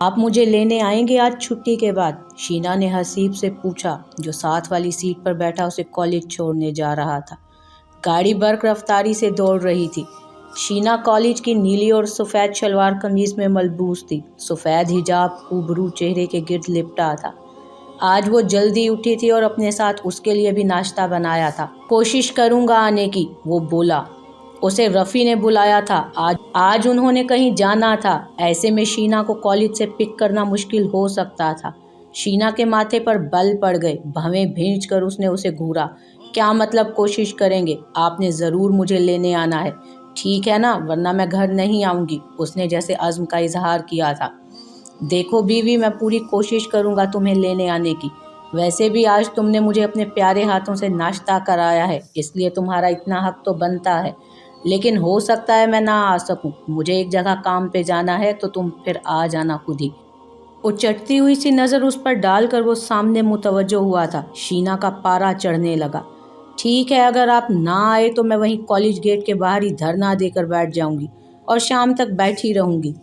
आप मुझे लेने आएंगे आज छुट्टी के बाद? शीना ने हसीब से पूछा, जो साथ वाली सीट पर बैठा उसे कॉलेज छोड़ने जा रहा था। गाड़ी बर्क रफ्तारी से दौड़ रही थी। शीना कॉलेज की नीली और सफ़ेद शलवार कमीज में मलबूस थी। सफ़ेद हिजाब खूबरू चेहरे के गिर्द लिपटा था। आज वो जल्दी उठी थी और अपने साथ उसके लिए भी नाश्ता बनाया था। कोशिश करूँगा आने की, वो बोला। उसे रफ़ी ने बुलाया था। आज उन्होंने कहीं जाना था। ऐसे में शीना को कॉलेज से पिक करना मुश्किल हो सकता था। शीना के माथे पर बल पड़ गए। भवें भींच कर उसने उसे घूरा। क्या मतलब कोशिश करेंगे? आपने ज़रूर मुझे लेने आना है, ठीक है ना? वरना मैं घर नहीं आऊँगी, उसने जैसे अज़्म का इजहार किया था। देखो बीवी, मैं पूरी कोशिश करूँगा तुम्हें लेने आने की। वैसे भी आज तुमने मुझे अपने प्यारे हाथों से नाश्ता कराया है, इसलिए तुम्हारा इतना हक तो बनता है। लेकिन हो सकता है मैं ना आ सकूं। मुझे एक जगह काम पे जाना है, तो तुम फिर आ जाना खुद ही। उचटती हुई सी नज़र उस पर डालकर वो सामने मुतवज्जो हुआ था। शीना का पारा चढ़ने लगा। ठीक है, अगर आप ना आए तो मैं वहीं कॉलेज गेट के बाहर ही धरना देकर बैठ जाऊंगी और शाम तक बैठी रहूंगी।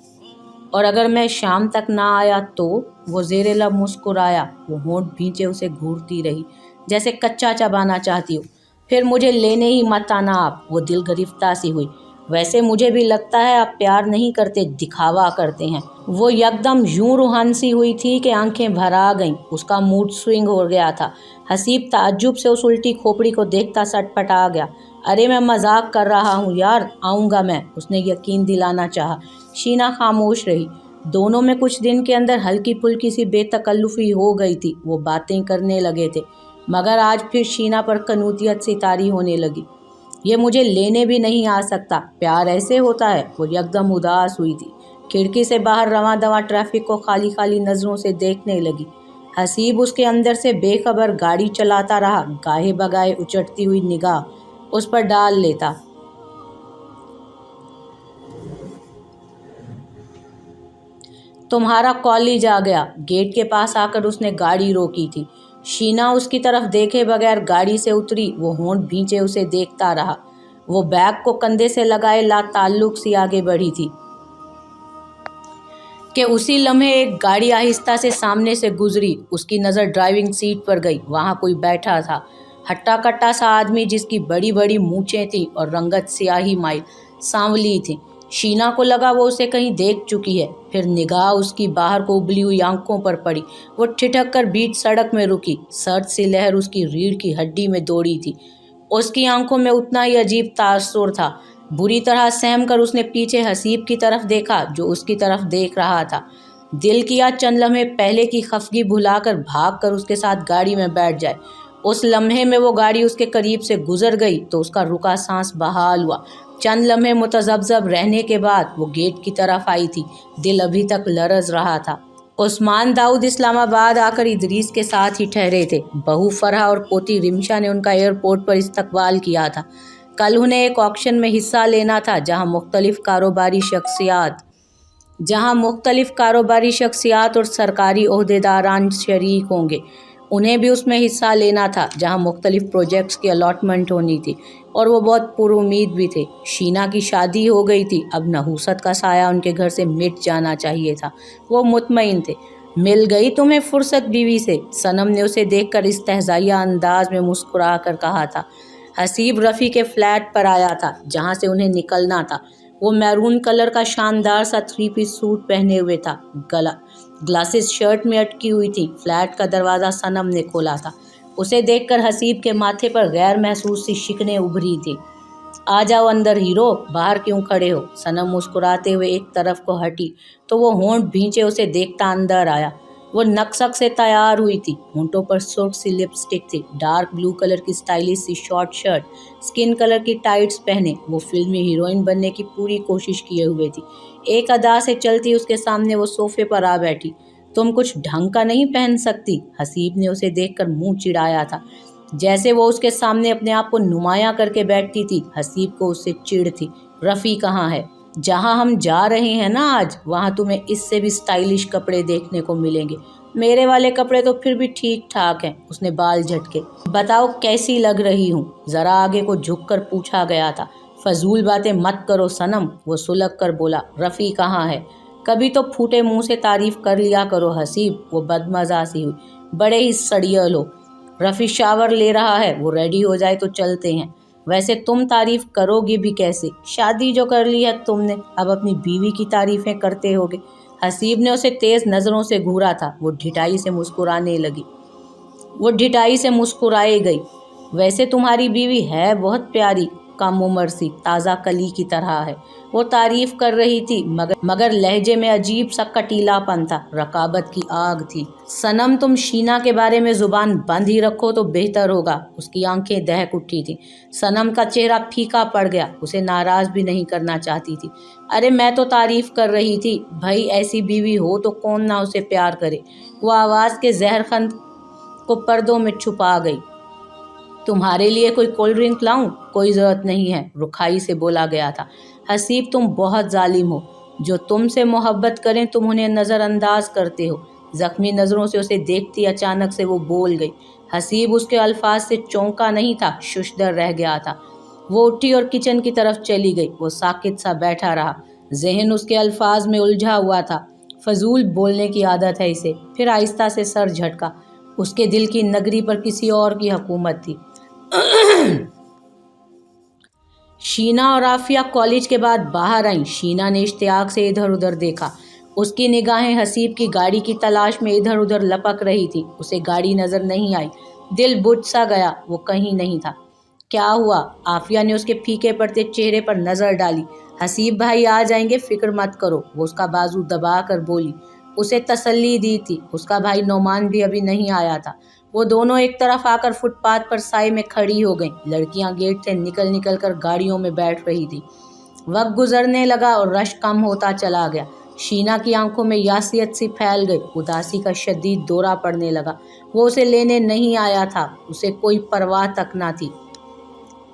और अगर मैं शाम तक ना आया तो? वो ज़ेरे लब मुस्कुराया। वो होंठ भींचे उसे घूरती रही, जैसे कच्चा चबाना चाहती हो। फिर मुझे लेने ही मत आना आप, वो दिल गिरफ्ता सी हुई। वैसे मुझे भी लगता है आप प्यार नहीं करते, दिखावा करते हैं। वो यकदम यूं रूहान सी हुई थी कि आंखें भर आ गईं। उसका मूड स्विंग हो गया था। हसीब ताज्जुब से उस उल्टी खोपड़ी को देखता सटपटा गया। अरे मैं मजाक कर रहा हूँ यार, आऊँगा मैं, उसने यकीन दिलाना चाहा। शीना खामोश रही। दोनों में कुछ दिन के अंदर हल्की फुल्की सी बेतकल्लुफी हो गई थी। वो बातें करने लगे थे, मगर आज फिर शीना पर कनूतियत सी तारी होने लगी। ये मुझे लेने भी नहीं आ सकता, प्यार ऐसे होता है? वो एकदम उदास हुई थी। खिड़की से बाहर रवां दवां ट्रैफिक को खाली खाली नज़रों से देखने लगी। हसीब उसके अंदर से बेखबर गाड़ी चलाता रहा। गाहे बगाए उचटती हुई निगाह उस पर डाल लेता। तुम्हारा कॉलेज आ गया। गेट के पास आकर उसने गाड़ी रोकी थी। शीना उसकी तरफ देखे बगैर गाड़ी से उतरी। वो होंठ भींचे उसे देखता रहा। वो बैग को कंधे से लगाए लाताल्लुक सी आगे बढ़ी थी कि उसी लम्हे एक गाड़ी आहिस्ता से सामने से गुजरी। उसकी नज़र ड्राइविंग सीट पर गई। वहाँ कोई बैठा था, हट्टा कट्टा सा आदमी, जिसकी बड़ी बड़ी मूछें थीं और रंगत स्याही माइल सांवली थी। शीना को लगा वो उसे कहीं देख चुकी है। फिर निगाह उसकी बाहर को उबली हुई आंखों पर पड़ी। वो ठिठक कर बीच सड़क में रुकी। सर्द सी लहर उसकी रीढ़ की हड्डी में दौड़ी थी। उसकी आंखों में उतना ही अजीब तासुर था। बुरी तरह सहम कर उसने पीछे हसीब की तरफ देखा, जो उसकी तरफ देख रहा था। दिल किया चंद लम्हे पहले की खफगी भुलाकर भाग कर उसके साथ गाड़ी में बैठ जाए। उस लम्हे में वो गाड़ी उसके करीब से गुजर गई तो उसका रुका सांस बहाल हुआ। चंद लम्हे मुतज़ब्ज़ब रहने के बाद वो गेट की तरफ आई थी। दिल अभी तक लरज़ रहा था। उस्मान दाऊद इस्लामाबाद आकर इदरीस के साथ ही ठहरे थे। बहू फरहा और पोती रिमशा ने उनका एयरपोर्ट पर इस्तकबाल किया था। कल उन्हें एक ऑक्शन में हिस्सा लेना था, जहां मुख्तलिफ कारोबारी शख्सियात और सरकारी ओहदेदारान शरीक होंगे। उन्हें भी उसमें हिस्सा लेना था, जहां मुख्तलिफ प्रोजेक्ट्स की अलॉटमेंट होनी थी, और वो बहुत पुरुमीद भी थे। शीना की शादी हो गई थी। अब नहूसत का साया उनके घर से मिट जाना चाहिए था। वो मुतमईन थे। मिल गई तुम्हें फुर्सत बीवी से? सनम ने उसे देखकर इस्तेहज़ाइया अंदाज में मुस्कुरा कर कहा था। हसीब रफ़ी के फ्लैट पर आया था, जहाँ से उन्हें निकलना था। वो मैरून कलर का शानदार सा 3 पीस सूट पहने हुए था। ग्लासेस शर्ट में अटकी हुई थी। फ्लैट का दरवाज़ा सनम ने खोला था। उसे देखकर हसीब के माथे पर गैर महसूस सी शिकनें उभरी थी। आ जाओ अंदर हीरो, बाहर क्यों खड़े हो? सनम मुस्कुराते हुए एक तरफ को हटी तो वो होंठ भींचे उसे देखता अंदर आया। वो नक्सक से तैयार हुई थी। होंठों पर सुर्ख सी लिपस्टिक थी। डार्क ब्लू कलर की स्टाइलिश सी शॉर्ट शर्ट, स्किन कलर की टाइट्स पहने वो फिल्मी हीरोइन बनने की पूरी कोशिश किए हुए थी। एक अदा से चलती उसके सामने वो सोफे पर आ बैठी। तुम कुछ ढंग का नहीं पहन सकती? हसीब ने उसे देखकर मुंह चिढ़ाया था, जैसे वो उसके सामने अपने आप को नुमायां करके बैठती थी। हसीब को उससे चिढ़ थी। रफ़ी कहाँ है? जहाँ हम जा रहे हैं ना आज, वहाँ तुम्हें इससे भी स्टाइलिश कपड़े देखने को मिलेंगे। मेरे वाले कपड़े तो फिर भी ठीक ठाक हैं, उसने बाल झटके। बताओ कैसी लग रही हूँ? ज़रा आगे को झुककर पूछा गया था। फजूल बातें मत करो सनम, वो सुलग कर बोला। रफ़ी कहाँ है? कभी तो फूटे मुंह से तारीफ कर लिया करो हसीब। वो बदमज़ा सी हुई। बड़े ही सड़ियल हो। रफ़ी शावर ले रहा है, वो रेडी हो जाए तो चलते हैं। वैसे तुम तारीफ करोगी भी कैसे? शादी जो कर ली है तुमने, अब अपनी बीवी की तारीफें करते होगे। हसीब ने उसे तेज़ नज़रों से घूरा था। वो ढिठाई से मुस्कुराए गई। वैसे तुम्हारी बीवी है बहुत प्यारी, कम उम्र सी, ताज़ा कली की तरह है। वो तारीफ कर रही थी मगर लहजे में अजीब सा कटीलापन था, रकाबत की आग थी। सनम, तुम शीना के बारे में ज़ुबान बंद ही रखो तो बेहतर होगा। उसकी आंखें दहक उठी थीं। सनम का चेहरा फीका पड़ गया। उसे नाराज़ भी नहीं करना चाहती थी। अरे मैं तो तारीफ कर रही थी भाई, ऐसी बीवी हो तो कौन ना उसे प्यार करे। वो आवाज़ के जहरखंड को पर्दों में छुपा गई। तुम्हारे लिए कोई कोल्ड ड्रिंक लाऊं? कोई ज़रूरत नहीं है, रुखाई से बोला गया था। हसीब, तुम बहुत जालिम हो। जो तुमसे मोहब्बत करें तुम उन्हें नज़रअंदाज करते हो। जख्मी नज़रों से उसे देखती अचानक से वो बोल गई। हसीब उसके अल्फाज से चौंका नहीं था, शुशदर रह गया था। वो उठी और किचन की तरफ चली गई। वो साकित सा बैठा रहा। जहन उसके अल्फाज में उलझा हुआ था। फजूल बोलने की आदत है इसे। फिर आहिस्ता से सर झटका। उसके दिल की नगरी पर किसी और की हुकूमत थी। शीना और आफिया कॉलेज के बाद बाहर आईं। शीना ने इश्तियाक से इधर उधर देखा। उसकी निगाहें हसीब की गाड़ी की तलाश में इधर उधर लपक रही थी। उसे गाड़ी नजर नहीं आई। दिल बुझ सा गया। वो कहीं नहीं था। क्या हुआ? आफिया ने उसके फीके पड़ते चेहरे पर नजर डाली। हसीब भाई आ जाएंगे, फिक्र मत करो, वो उसका बाजू दबा कर बोली। उसे तसल्ली दी थी। उसका भाई नौमान भी अभी नहीं आया था। वो दोनों एक तरफ आकर फुटपाथ पर साए में खड़ी हो गईं। लड़कियां गेट से निकल निकल कर गाड़ियों में बैठ रही थी। वक्त गुजरने लगा और रश कम होता चला गया। शीना की आंखों में यासियत सी फैल गई। उदासी का शदीद दौरा पड़ने लगा। वो उसे लेने नहीं आया था। उसे कोई परवाह तक ना थी।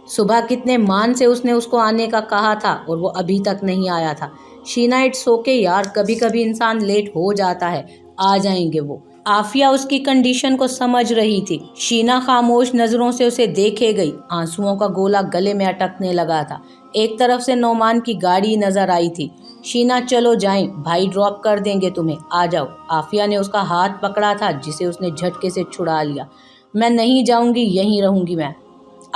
सुबह कितने मान से उसने उसको आने का कहा था और वो अभी तक नहीं आया था। शीना, इट्स ओके यार, कभी कभी इंसान लेट हो जाता है, आ जाएंगे वो। आफिया उसकी कंडीशन को समझ रही थी। शीना खामोश नज़रों से उसे देखे गई। आंसुओं का गोला गले में अटकने लगा था। एक तरफ से नौमान की गाड़ी नजर आई थी। शीना, चलो जाएं, भाई ड्रॉप कर देंगे तुम्हें, आ जाओ। आफिया ने उसका हाथ पकड़ा था जिसे उसने झटके से छुड़ा लिया। मैं नहीं जाऊंगी, यहीं रहूंगी मैं।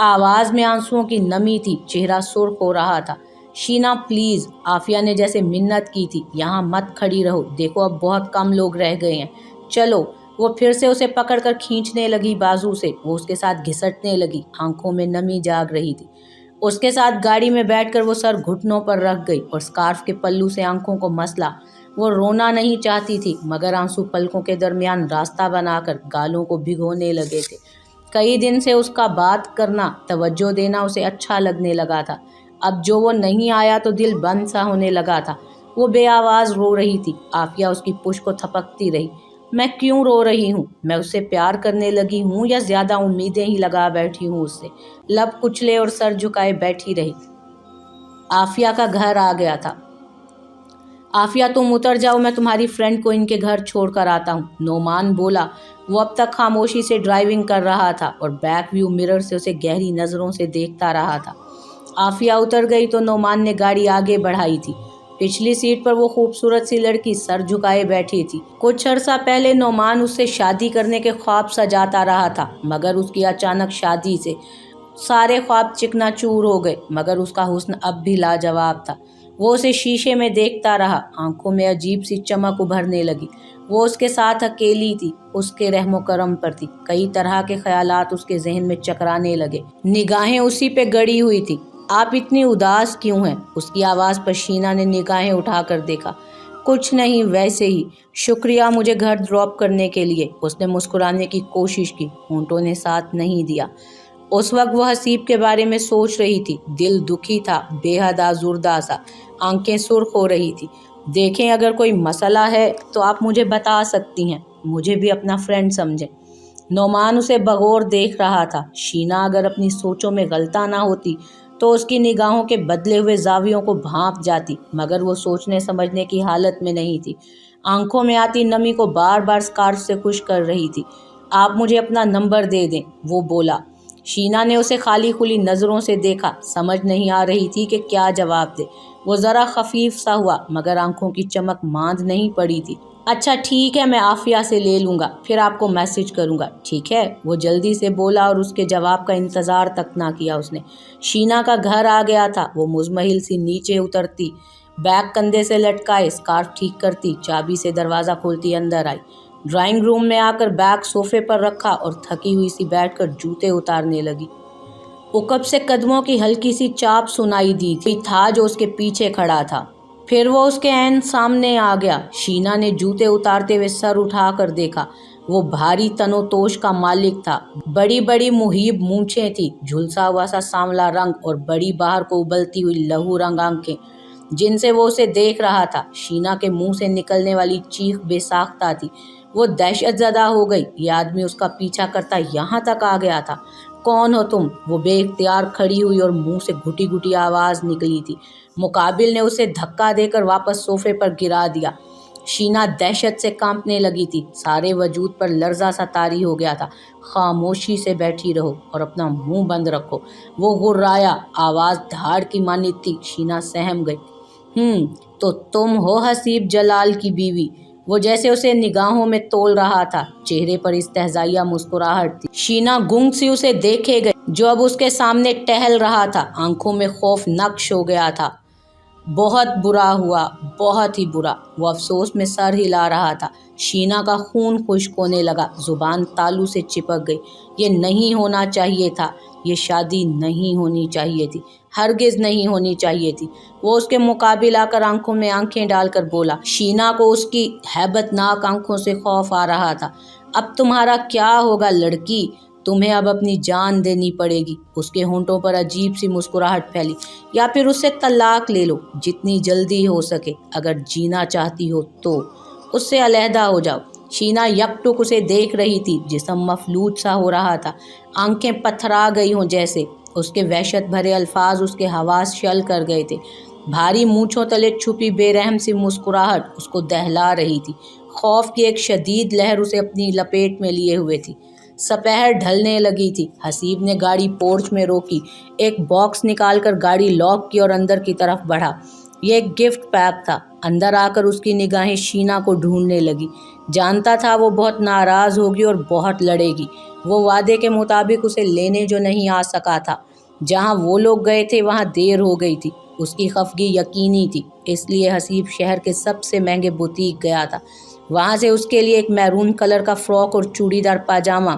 आवाज़ में आंसुओं की नमी थी। चेहरा सुर्ख हो रहा था। शीना प्लीज़, आफिया ने जैसे मिन्नत की थी, यहाँ मत खड़ी रहो, देखो अब बहुत कम लोग रह गए हैं, चलो। वो फिर से उसे पकड़कर खींचने लगी बाजू से। वो उसके साथ घिसटने लगी। आंखों में नमी जाग रही थी। उसके साथ गाड़ी में बैठकर वो सर घुटनों पर रख गई और स्कार्फ के पल्लू से आंखों को मसला। वो रोना नहीं चाहती थी मगर आंसू पलकों के दरमियान रास्ता बनाकर गालों को भिगोने लगे थे। कई दिन से उसका बात करना, तवज्जो देना उसे अच्छा लगने लगा था। अब जो वो नहीं आया तो दिल बंद सा होने लगा था। वो बेआवाज़ रो रही थी। आफिया उसकी पुश्त को थपकती रही। मैं क्यों रो रही हूँ? मैं उससे प्यार करने लगी हूँ या ज़्यादा उम्मीदें ही लगा बैठी हूँ उससे? लब कुचले और सर झुकाए बैठी रही। आफिया का घर आ गया था। आफिया, तुम उतर जाओ, मैं तुम्हारी फ्रेंड को इनके घर छोड़ कर आता हूँ, नोमान बोला। वो अब तक खामोशी से ड्राइविंग कर रहा था और बैक व्यू मिरर से उसे गहरी नज़रों से देखता रहा था। आफिया उतर गई तो नोमान ने गाड़ी आगे बढ़ाई थी। पिछली सीट पर वो खूबसूरत सी लड़की सर झुकाए बैठी थी। कुछ अरसा पहले नोमान उससे शादी करने के ख्वाब सजाता रहा था मगर उसकी अचानक शादी से सारे ख्वाब चिकनाचूर हो गए। मगर उसका हुस्न अब भी लाजवाब था। वो उसे शीशे में देखता रहा। आंखों में अजीब सी चमक उभरने लगी। वो उसके साथ अकेली थी, उसके रहमो करम पर थी। कई तरह के ख्यालात उसके जहन में चकराने लगे। निगाहें उसी पे गड़ी हुई थी। आप इतनी उदास क्यों हैं? उसकी आवाज़ पर शीना ने निगाहें उठाकर देखा। कुछ नहीं, वैसे ही। शुक्रिया मुझे घर ड्रॉप करने के लिए। उसने मुस्कुराने की कोशिश की, होंठों ने साथ नहीं दिया। उस वक्त वो हसीब के बारे में सोच रही थी। दिल दुखी था, बेहद आज़ुर्दा सा। आंखें सुर्ख हो रही थी। देखें, अगर कोई मसला है तो आप मुझे बता सकती हैं, मुझे भी अपना फ्रेंड समझें। नोमान उसे बगौर देख रहा था। शीना अगर अपनी सोचों में गलता ना होती तो उसकी निगाहों के बदले हुए जावियों को भांप जाती, मगर वो सोचने समझने की हालत में नहीं थी। आंखों में आती नमी को बार बार स्कार्फ से खुश कर रही थी। आप मुझे अपना नंबर दे दें, वो बोला। शीना ने उसे खाली खुली नज़रों से देखा। समझ नहीं आ रही थी कि क्या जवाब दे। वो ज़रा खफीफ सा हुआ मगर आंखों की चमक मांद नहीं पड़ी थी। अच्छा ठीक है, मैं आफिया से ले लूँगा, फिर आपको मैसेज करूँगा, ठीक है? वो जल्दी से बोला और उसके जवाब का इंतज़ार तक ना किया उसने। शीना का घर आ गया था। वो मुज़महिल सी नीचे उतरती, बैग कंधे से लटकाए, स्कार्फ ठीक करती, चाबी से दरवाज़ा खोलती अंदर आई। ड्राइंग रूम में आकर बैग सोफे पर रखा और थकी हुई सी बैठकर जूते उतारने लगी। उकब से कदमों की हल्की सी चाप सुनाई दी थी। था जो उसके पीछे खड़ा था। फिर वो उसके ऐन सामने आ गया। शीना ने जूते उतारते हुए सर उठाकर देखा। वो भारी तनोतोष का मालिक था। बड़ी बड़ी मुहीब मूंछें थी, झुलसा हुआ सा सांवला रंग और बड़ी बाहर को उबलती हुई लहू रंग आंखें जिनसे वो उसे देख रहा था। शीना के मुंह से निकलने वाली चीख बेसाख्ता थी। वो दहशत ज़दा हो गई। ये आदमी उसका पीछा करता यहाँ तक आ गया था। कौन हो तुम? वो बेइख्तियार खड़ी हुई और मुंह से घुटी घुटी आवाज़ निकली थी। मुकाबिल ने उसे धक्का देकर वापस सोफे पर गिरा दिया। शीना दहशत से कांपने लगी थी। सारे वजूद पर लर्जा सा तारी हो गया था। खामोशी से बैठी रहो और अपना मुंह बंद रखो। वो गुर्राया, आवाज़ धाड़ की मानी थी। शीना सहम गई। तो तुम हो हसीब जलाल की बीवी? वो जैसे उसे निगाहों में तोल रहा था। चेहरे पर इस्तेहज़ाइया मुस्कुराहट थी। शीना गुंग सी उसे देखे गई जो अब उसके सामने टहल रहा था। आंखों में खौफ नक्श हो गया था। बहुत बुरा हुआ, बहुत ही बुरा। वो अफसोस में सर हिला रहा था। शीना का खून खुश्क होने लगा। जुबान तालू से चिपक गई। ये नहीं होना चाहिए था। ये शादी नहीं होनी चाहिए थी, हरगिज़ नहीं होनी चाहिए थी। वो उसके मुकाबिल आकर आंखों में आंखें डालकर बोला। शीना को उसकी हैबतनाक आंखों से खौफ आ रहा था। अब तुम्हारा क्या होगा लड़की? तुम्हें अब अपनी जान देनी पड़ेगी। उसके होंठों पर अजीब सी मुस्कुराहट फैली। या फिर उससे तलाक ले लो, जितनी जल्दी हो सके। अगर जीना चाहती हो तो उससे अलहदा हो जाओ। शीना यकटुक उसे देख रही थी। जिस्म मफलूज सा हो रहा था, आंखें पथरा गई हों जैसे। उसके वहशत भरे अल्फाज उसके हवास शल कर गए थे। भारी मूंछों तले छुपी बेरहम सी मुस्कुराहट उसको दहला रही थी। खौफ की एक शदीद लहर उसे अपनी लपेट में लिए हुए थी। सपहर ढलने लगी थी। हसीब ने गाड़ी पोर्च में रोकी, एक बॉक्स निकालकर गाड़ी लॉक की और अंदर की तरफ बढ़ा। यह एक गिफ्ट पैक था। अंदर आकर उसकी निगाहें शीना को ढूंढने लगी। जानता था वो बहुत नाराज़ होगी और बहुत लड़ेगी। वो वादे के मुताबिक उसे लेने जो नहीं आ सका था। जहाँ वो लोग गए थे वहाँ देर हो गई थी। उसकी खफगी यकीनी थी, इसलिए हसीब शहर के सबसे महंगे बुटीक गया था। वहाँ से उसके लिए एक मैरून कलर का फ्रॉक और चूड़ीदार पाजामा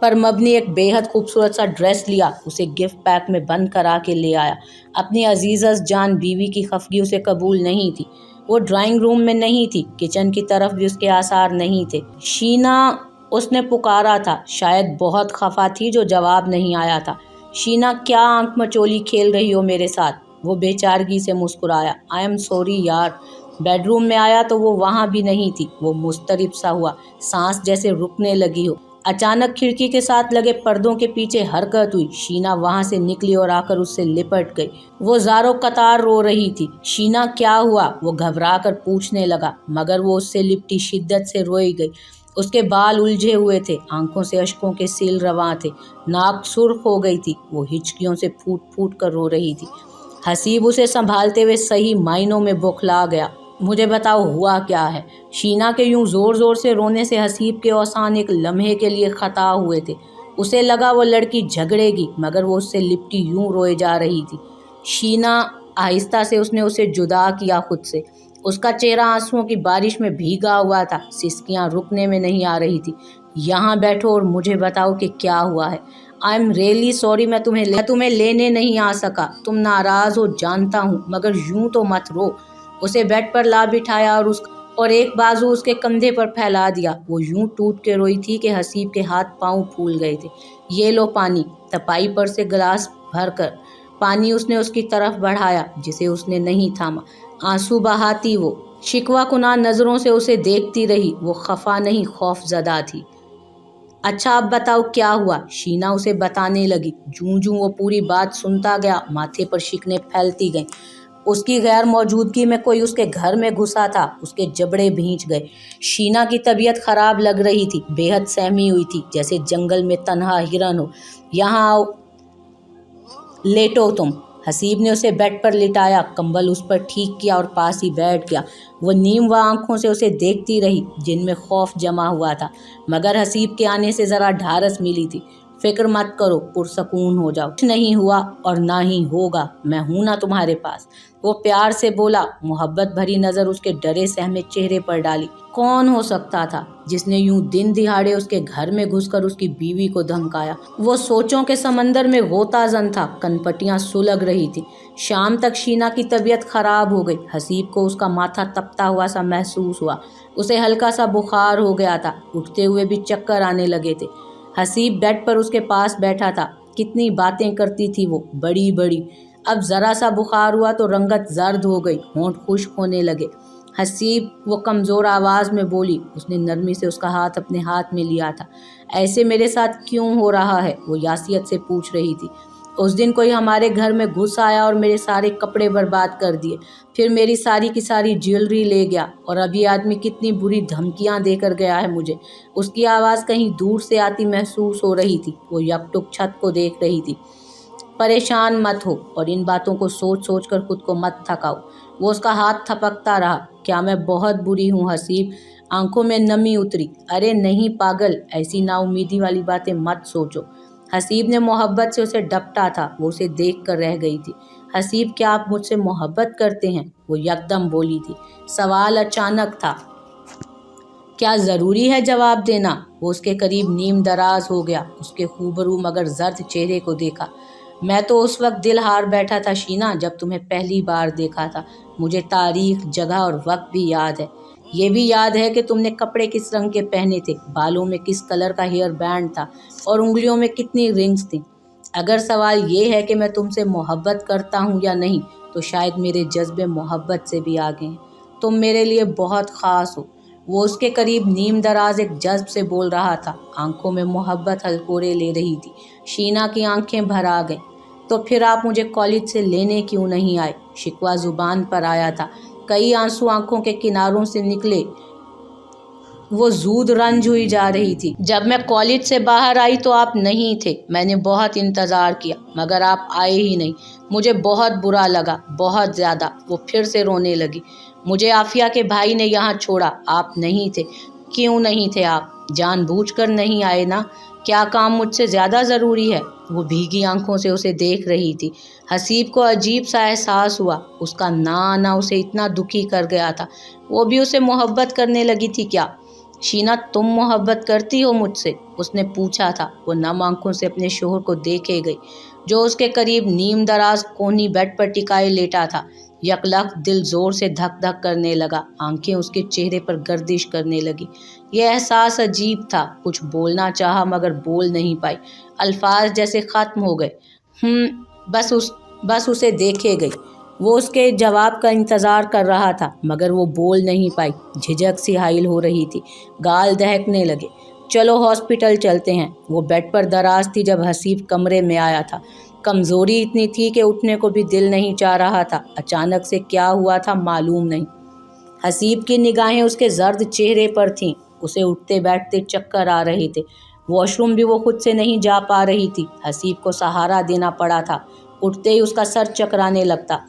पर मबनी एक बेहद खूबसूरत सा ड्रेस लिया। उसे गिफ्ट पैक में बंद करा के ले आया। अपनी अजीज़ जान बीवी की खफगी उसे कबूल नहीं थी। वो ड्राइंग रूम में नहीं थी। किचन की तरफ भी उसके आसार नहीं थे। शीना, उसने पुकारा था। शायद बहुत खफा थी जो जवाब नहीं आया था। शीना, क्या आंख मचोली खेल रही हो मेरे साथ? वो बेचारगी से मुस्कुराया। आई एम सॉरी यार। बेडरूम में आया तो वो वहाँ भी नहीं थी। वो मुस्तरिब सा हुआ, सांस जैसे रुकने लगी हो। अचानक खिड़की के साथ लगे पर्दों के पीछे हरकत हुई। शीना वहां से निकली और आकर उससे लिपट गई। वो ज़ारो कतार रो रही थी। शीना, क्या हुआ? वो घबरा कर पूछने लगा, मगर वो उससे लिपटी शिद्दत से रोई गई। उसके बाल उलझे हुए थे, आंखों से अश्कों के सील रवां थे, नाक सुर्ख हो गई थी। वो हिचकियों से फूट फूट कर रो रही थी। हसीब उसे संभालते हुए सही मायनों में बौखला गया। मुझे बताओ हुआ क्या है? शीना के यूं जोर जोर से रोने से हसीब के औसान एक लम्हे के लिए खता हुए थे। उसे लगा वो लड़की झगड़ेगी, मगर वो उससे लिपटी यूं रोए जा रही थी। शीना, आहिस्ता से उसने उसे जुदा किया खुद से। उसका चेहरा आंसुओं की बारिश में भीगा हुआ था। सिसकियां रुकने में नहीं आ रही थी। यहाँ बैठो और मुझे बताओ कि क्या हुआ है। आई एम रियली सॉरी, मैं तुम्हें लेने नहीं आ सका। तुम नाराज़ हो जानता हूँ, मगर यूं तो मत रो। उसे बेड पर ला बिठाया और एक बाजू उसके कंधे पर फैला दिया। वो यूं टूट के रोई थी कि हसीब के हाथ पांव फूल गए थे। ये लो पानी। तपाई पर से गिलास भरकर पानी उसने उसकी तरफ बढ़ाया, जिसे उसने नहीं थामा। आंसू बहाती वो शिकवा कुना नज़रों से उसे देखती रही। वो खफा नहीं, खौफ ज़दा थी। अच्छा अब बताओ क्या हुआ? शीना उसे बताने लगी। जूं जूं वो पूरी बात सुनता गया, माथे पर शिकने फैलती गईं। उसकी गैर मौजूदगी में कोई उसके घर में घुसा था। उसके जबड़े भींच गए। शीना की तबीयत खराब लग रही थी, बेहद सहमी हुई थी, जैसे जंगल में तन्हा हिरन हो। यहाँ आओ, लेटो तुम। हसीब ने उसे बेड पर लिटाया, कंबल उस पर ठीक किया और पास ही बैठ गया। वो नीम व आंखों से उसे देखती रही जिनमें खौफ जमा हुआ था, मगर हसीब के आने से ज़रा ढारस मिली थी। फिक्र मत करो, पुरसकून हो जाओ, कुछ नहीं हुआ और ना ही होगा, मैं हूं ना तुम्हारे पास। वो प्यार से बोला, मोहब्बत भरी नज़र उसके डरे सहमे चेहरे पर डाली। कौन हो सकता था जिसने यूं दिन दिहाड़े उसके घर में घुसकर उसकी बीवी को धमकाया? वो सोचों के समंदर में गोताजन था, कनपटियां सुलग रही थी। शाम तक शीना की तबीयत खराब हो गई। हसीब को उसका माथा तपता हुआ सा महसूस हुआ। उसे हल्का सा बुखार हो गया था, उठते हुए भी चक्कर आने लगे थे। हसीब बेड पर उसके पास बैठा था। कितनी बातें करती थी वो, बड़ी बड़ी। अब ज़रा सा बुखार हुआ तो रंगत जर्द हो गई, होंठ खुश्क होने लगे। हसीब वो कमज़ोर आवाज़ में बोली। उसने नरमी से उसका हाथ अपने हाथ में लिया था। ऐसे मेरे साथ क्यों हो रहा है? वो यासियत से पूछ रही थी। उस दिन कोई हमारे घर में घुस आया और मेरे सारे कपड़े बर्बाद कर दिए, फिर मेरी सारी की सारी ज्वेलरी ले गया, और अब ये आदमी कितनी बुरी धमकियां देकर गया है मुझे। उसकी आवाज़ कहीं दूर से आती महसूस हो रही थी। वो यकटुक छत को देख रही थी। परेशान मत हो और इन बातों को सोच सोच कर खुद को मत थकाओ। वो उसका हाथ थपकता रहा। क्या मैं बहुत बुरी हूँ हसीब? आंखों में नमी उतरी। अरे नहीं पागल, ऐसी नाउमीदी वाली बातें मत सोचो। हसीब ने मोहब्बत से उसे डपटा था। वो उसे देख कर रह गई थी। हसीब, क्या आप मुझसे मोहब्बत करते हैं? वो यकदम बोली थी। सवाल अचानक था, क्या ज़रूरी है जवाब देना? वो उसके करीब नीम दराज हो गया। उसके खूबरू मगर जर्द चेहरे को देखा। मैं तो उस वक्त दिल हार बैठा था शीना, जब तुम्हें पहली बार देखा था। मुझे तारीख, जगह और वक्त भी याद है। ये भी याद है कि तुमने कपड़े किस रंग के पहने थे, बालों में किस कलर का हेयर बैंड था और उंगलियों में कितनी रिंग्स थी। अगर सवाल ये है कि मैं तुमसे मोहब्बत करता हूँ या नहीं, तो शायद मेरे जज्बे मोहब्बत से भी आगे हैं। तुम मेरे लिए बहुत ख़ास हो। वो उसके करीब नीम दराज एक जज्ब से बोल रहा था। आंखों में मोहब्बत हलकोरे ले रही थी। शीना की आंखें भर आ गईं। तो फिर आप मुझे कॉलेज से लेने क्यों नहीं आए? शिकवा जुबान पर आया था। कई आंसू आंखों के किनारों से निकले। वो जूद रंज हुई जा रही थी। जब मैं कॉलेज से बाहर आई तो आप नहीं थे। मैंने बहुत इंतज़ार किया, मगर आप आए ही नहीं। मुझे बहुत बुरा लगा, बहुत ज़्यादा। वो फिर से रोने लगी। मुझे आफिया के भाई ने यहाँ छोड़ा, आप नहीं थे। क्यों नहीं थे आप? जानबूझकर नहीं आए ना? क्या काम मुझसे ज़्यादा ज़रूरी है? वो भीगी आंखों से उसे देख रही थी। हसीब को अजीब सा एहसास हुआ। उसका ना आना उसे इतना दुखी कर गया था। वो भी उसे मोहब्बत करने लगी थी क्या? शीना, तुम मोहब्बत करती हो मुझसे? उसने पूछा था। वो नम आंखों से अपने शोहर को देखे गई, जो उसके करीब नीम दराज कोनी बेड पर टिकाए लेटा था। यकलख दिल जोर से धक धक करने लगा। आंखें उसके चेहरे पर गर्दिश करने लगी। यह एहसास अजीब था। कुछ बोलना चाहा मगर बोल नहीं पाई। अल्फाज जैसे ख़त्म हो गए। बस उसे देखे गई। वो उसके जवाब का इंतज़ार कर रहा था, मगर वो बोल नहीं पाई। झिझक सी हाइल हो रही थी। गाल दहकने लगे। चलो हॉस्पिटल चलते हैं। वो बेड पर दराज थी जब हसीब कमरे में आया था। कमज़ोरी इतनी थी कि उठने को भी दिल नहीं चाह रहा था। अचानक से क्या हुआ था मालूम नहीं। हसीब की निगाहें उसके जर्द चेहरे पर थीं। उसे उठते बैठते चक्कर आ रहे थे। वॉशरूम भी वो खुद से नहीं जा पा रही थी। हसीब को सहारा देना पड़ा था। उठते ही उसका सर चकराने लगता।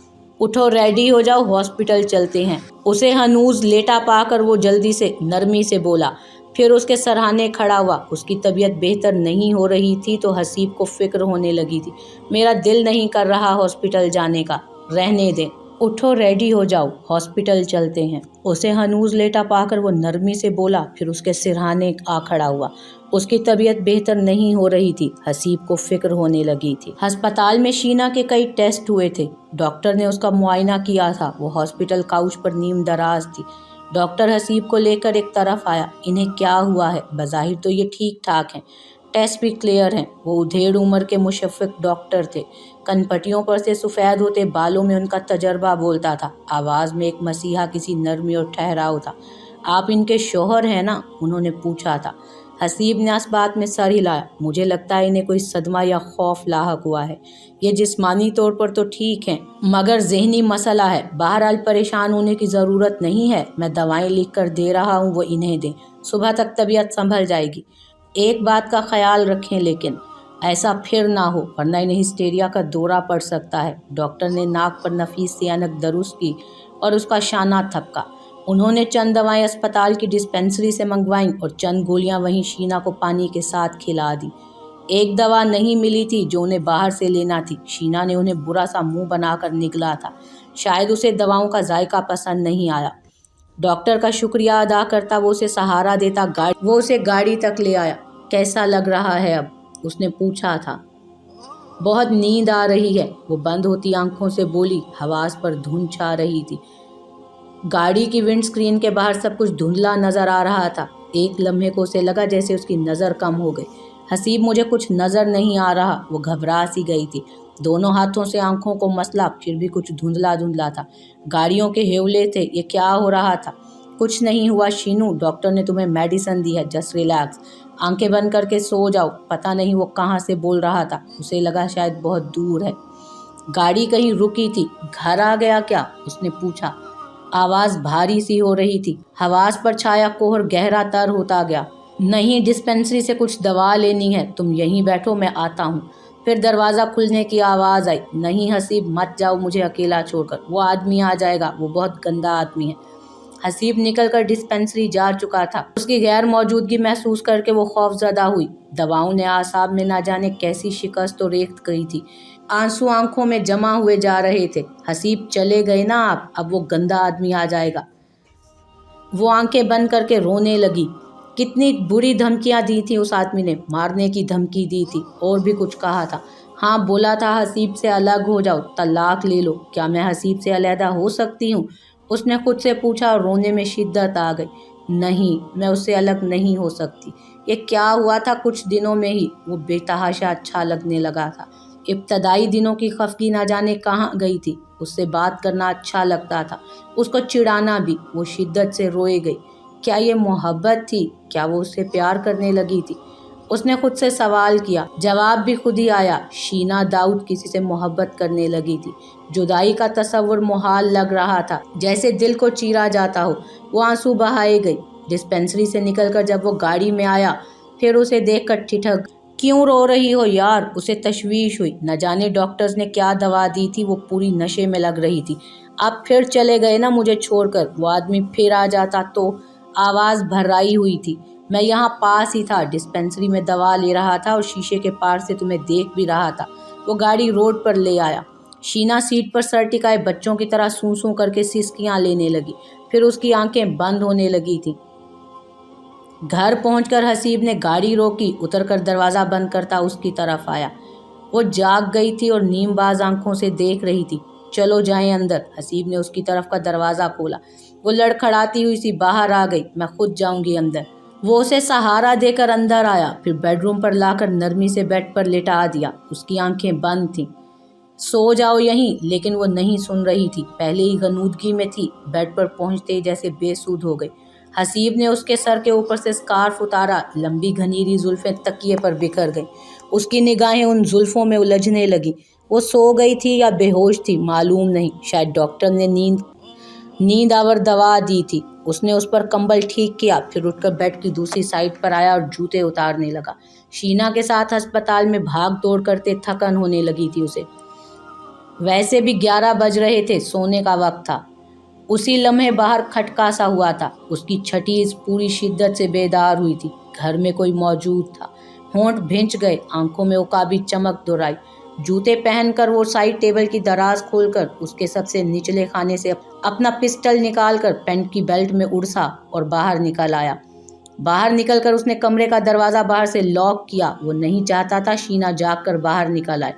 उठो, रेडी हो जाओ, हॉस्पिटल चलते हैं। उसे हनूज लेटा पाकर वो जल्दी से नरमी से बोला। फिर उसके सराहने खड़ा हुआ। उसकी तबीयत बेहतर नहीं हो रही थी तो हसीब को फिक्र होने लगी थी। मेरा दिल नहीं कर रहा हॉस्पिटल जाने का, रहने दें। उठो, रेडी हो जाओ, हॉस्पिटल चलते हैं। उसे हनूज लेटा पाकर वो नरमी से बोला। फिर उसके सिरहाने आ खड़ा हुआ। उसकी तबीयत बेहतर नहीं हो रही थी। हसीब को फिक्र होने लगी थी। अस्पताल में शीना के कई टेस्ट हुए थे। डॉक्टर ने उसका मुआयना किया था। वो हॉस्पिटल काउच पर नीम दराज थी। डॉक्टर हसीब को लेकर एक तरफ आया। इन्हें क्या हुआ है? बज़ाहिर तो ये ठीक ठाक हैं, टेस्ट भी क्लियर हैं। वो उधेड़ उम्र के मुशफ़िक डॉक्टर थे। कनपटियों पर से सफ़ेद होते बालों में उनका तजर्बा बोलता था। आवाज़ में एक मसीहा किसी नरमी और ठहराव था। आप इनके शौहर हैं ना? उन्होंने पूछा था। हसीब ने इस बात में सर हिलाया। मुझे लगता है इन्हें कोई सदमा या खौफ लाहक हुआ है। ये जिस्मानी तौर पर तो ठीक हैं, मगर ज़हनी मसला है। बहरहाल परेशान होने की ज़रूरत नहीं है। मैं दवाएं लिख कर दे रहा हूँ, वो इन्हें दें। सुबह तक तबीयत संभल जाएगी। एक बात का ख्याल रखें लेकिन। ऐसा फिर ना हो वरना इन्हें हिस्टेरिया का दौरा पड़ सकता है। डॉक्टर ने नाक पर नफीस सी ऐनक दुरुस्त की और उसका शाना थपका। उन्होंने चंद दवाएं अस्पताल की डिस्पेंसरी से मंगवाईं और चंद गोलियां वहीं शीना को पानी के साथ खिला दी। एक दवा नहीं मिली थी जो उन्हें बाहर से लेना थी। शीना ने उन्हें बुरा सा मुंह बनाकर निगला था। शायद उसे दवाओं का जायका पसंद नहीं आया। डॉक्टर का शुक्रिया अदा करता वो उसे सहारा देता। वो उसे गाड़ी तक ले आया। कैसा लग रहा है अब? उसने पूछा था। बहुत नींद आ रही है, वो बंद होती आंखों से बोली। हवास पर धुंध छा रही थी। गाड़ी की विंड स्क्रीन के बाहर सब कुछ धुंधला नजर आ रहा था। एक लम्हे को उसे लगा जैसे उसकी नज़र कम हो गई। हसीब, मुझे कुछ नज़र नहीं आ रहा। वो घबरा सी गई थी। दोनों हाथों से आंखों को मसला, फिर भी कुछ धुंधला धुंधला था। गाड़ियों के हेवले थे। ये क्या हो रहा था? कुछ नहीं हुआ शीनू, डॉक्टर ने तुम्हें मेडिसिन दी है, जस्ट रिलैक्स। आंखें बंद करके सो जाओ। पता नहीं वो कहाँ से बोल रहा था। उसे लगा शायद बहुत दूर है। गाड़ी कहीं रुकी थी। घर आ गया क्या? उसने पूछा। आवाज़ भारी सी हो रही थी। हवास पर छाया कोहर गहरा तर होता गया। नहीं, डिस्पेंसरी से कुछ दवा लेनी है, तुम यहीं बैठो, मैं आता हूँ। फिर दरवाज़ा खुलने की आवाज़ आई। नहीं हसीब, मत जाओ मुझे अकेला छोड़कर, वो आदमी आ जाएगा, वो बहुत गंदा आदमी है। हसीब निकलकर डिस्पेंसरी जा चुका था। उसकी गैर मौजूदगी महसूस करके वो खौफजदा हुई। दवाओं ने आसाब में ना जाने कैसी शिकस्त तो रेख्त करी थी। आंसू आंखों में जमा हुए जा रहे थे। हसीब, चले गए ना आप, अब वो गंदा आदमी आ जाएगा। वो आंखें बंद करके रोने लगी। कितनी बुरी धमकियां दी थी उस आदमी ने। मारने की धमकी दी थी और भी कुछ कहा था। हाँ, बोला था हसीब से अलग हो जाओ, तलाक ले लो। क्या मैं हसीब से अलहदा हो सकती हूँ? उसने खुद से पूछा और रोने में शिद्दत आ गई। नहीं, मैं उससे अलग नहीं हो सकती। ये क्या हुआ था? कुछ दिनों में ही वो बेतहाशा अच्छा लगने लगा था। इब्तदाई दिनों की खफगी ना जाने कहाँ गई थी। उससे बात करना अच्छा लगता था, उसको चिढ़ाना भी। वो शिद्दत से रोए गई। क्या ये मोहब्बत थी? क्या वो उससे प्यार करने लगी थी? उसने खुद से सवाल किया। जवाब भी खुद ही आया। शीना दाऊद किसी से मोहब्बत करने लगी थी। जुदाई का तस्वुर मुहाल लग रहा था, जैसे दिल को चीरा जाता हो। वो आंसू बहाए गई। डिस्पेंसरी से निकलकर जब वो गाड़ी में आया, फिर उसे देखकर ठिठक। क्यों रो रही हो यार? उसे तशवीश हुई। न जाने डॉक्टर्स ने क्या दवा दी थी। वो पूरी नशे में लग रही थी। अब फिर चले गए ना मुझे छोड़कर। वो आदमी फिर आ जाता तो? आवाज़ भर्राई हुई थी। मैं यहाँ पास ही था, डिस्पेंसरी में दवा ले रहा था और शीशे के पार से तुम्हें देख भी रहा था। वो गाड़ी रोड पर ले आया। शीना सीट पर सर टिकाए बच्चों की तरह सूं सूं करके सिसकियां लेने लगी। फिर उसकी आंखें बंद होने लगी थी। घर पहुंचकर हसीब ने गाड़ी रोकी। उतरकर दरवाज़ा बंद करता उसकी तरफ आया। वो जाग गई थी और नीमबाज आंखों से देख रही थी। चलो जाएं अंदर। हसीब ने उसकी तरफ का दरवाज़ा खोला। वो लड़खड़ाती हुई सी बाहर आ गई। मैं खुद जाऊंगी अंदर। वो उसे सहारा देकर अंदर आया, फिर बेडरूम पर लाकर नरमी से बेड पर लेटा दिया। उसकी आंखें बंद थीं। सो जाओ यहीं, लेकिन वो नहीं सुन रही थी। पहले ही गनूदगी में थी। बेड पर पहुंचते ही जैसे बेसुध हो गई। हसीब ने उसके सर के ऊपर से स्कार्फ उतारा। लंबी घनीरी जुल्फें तकिए पर बिखर गईं। उसकी निगाहें उन जुल्फों में उलझने लगी। वो सो गई थी या बेहोश थी मालूम नहीं। शायद डॉक्टर ने नींद आवर दवा दी थी। उसने उस पर कंबल ठीक किया, फिर उठकर बेड की दूसरी साइड पर आया और जूते उतारने लगा। शीना के साथ अस्पताल में भाग दौड़ करते थकन होने लगी थी उसे। वैसे भी 11 बज रहे थे, सोने का वक्त था। उसी लम्हे बाहर खटका सा हुआ था। उसकी छटीज पूरी शिद्दत से बेदार हुई थी। घर में कोई मौजूद था। होंठ भिंच गए, आंखों में उकाबी चमक दोहराई। जूते पहनकर वो साइड टेबल की दराज खोलकर उसके सबसे निचले खाने से अपना पिस्टल निकालकर पैंट की बेल्ट में उड़सा और बाहर निकल आया। बाहर निकलकर उसने कमरे का दरवाज़ा बाहर से लॉक किया। वो नहीं चाहता था शीना जागकर बाहर निकल आए।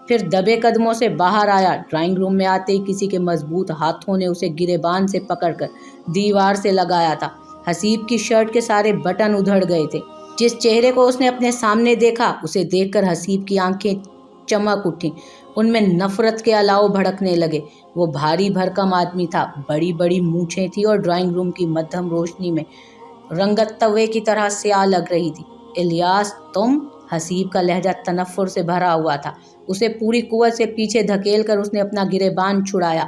फिर दबे कदमों से बाहर आया। ड्राइंग रूम में आते ही किसी के मजबूत हाथों ने उसे गिरेबान से पकड़कर दीवार से लगाया था। हसीब की शर्ट के सारे बटन उधड़ गए थे। जिस चेहरे को उसने अपने सामने देखा, उसे देखकर हसीब की आंखें चमक उठी। उनमें नफरत के अलाव भड़कने लगे। वो भारी भरकम आदमी था। बड़ी बड़ी मूछें थी और ड्राइंग रूम की मध्यम रोशनी में रंगत तवे की तरह स्याह लग रही थी। इलियास, तुम? हसीब का लहजा तनफ्फुर से भरा हुआ था। उसे पूरी कुव्वत से पीछे धकेल कर उसने अपना गिरेबान छुड़ाया।